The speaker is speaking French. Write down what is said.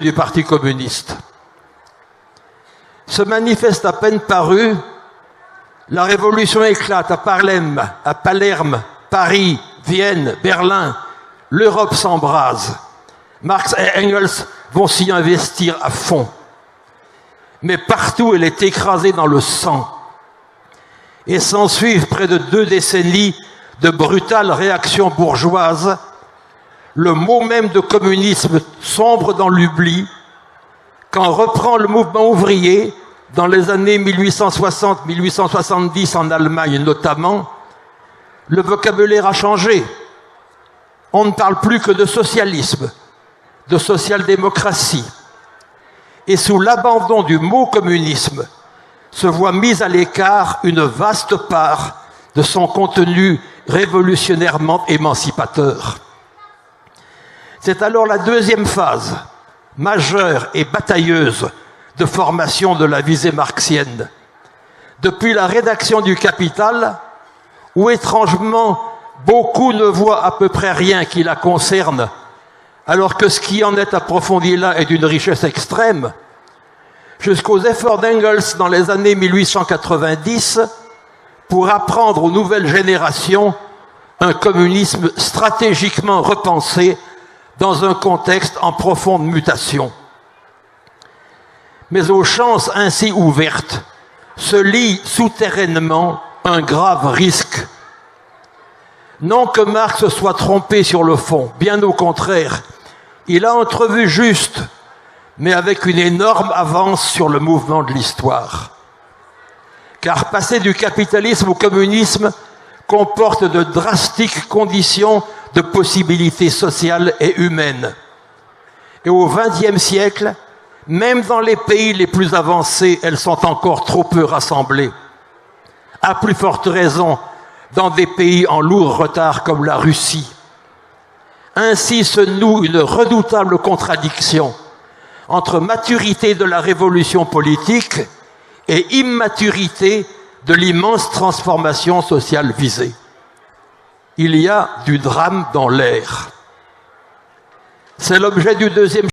du Parti communiste. Ce manifeste à peine paru, la révolution éclate à Palerme, Paris, Vienne, Berlin. L'Europe s'embrase. Marx et Engels vont s'y investir à fond. Mais partout, elle est écrasée dans le sang. Et s'ensuivent près de 2 décennies de brutales réactions bourgeoises. Le mot même de communisme sombre dans l'oubli. Quand reprend le mouvement ouvrier, dans les années 1860-1870 en Allemagne notamment, le vocabulaire a changé. On ne parle plus que de socialisme, de social-démocratie. Et sous l'abandon du mot communisme, se voit mise à l'écart une vaste part de son contenu révolutionnairement émancipateur. C'est alors la deuxième phase, majeure et batailleuse, de formation de la visée marxienne. Depuis la rédaction du Capital, où étrangement beaucoup ne voient à peu près rien qui la concerne, alors que ce qui en est approfondi là est d'une richesse extrême, jusqu'aux efforts d'Engels dans les années 1890 pour apprendre aux nouvelles générations un communisme stratégiquement repensé dans un contexte en profonde mutation. Mais aux chances ainsi ouvertes se lie souterrainement un grave risque. Non que Marx soit trompé sur le fond, bien au contraire, il a entrevu juste, mais avec une énorme avance sur le mouvement de l'histoire. Car passer du capitalisme au communisme comporte de drastiques conditions de possibilités sociales et humaines. Et au XXe siècle, même dans les pays les plus avancés, elles sont encore trop peu rassemblées. À plus forte raison, dans des pays en lourd retard comme la Russie. Ainsi se noue une redoutable contradiction entre maturité de la révolution politique et immaturité de l'immense transformation sociale visée. Il y a du drame dans l'air. C'est l'objet du deuxième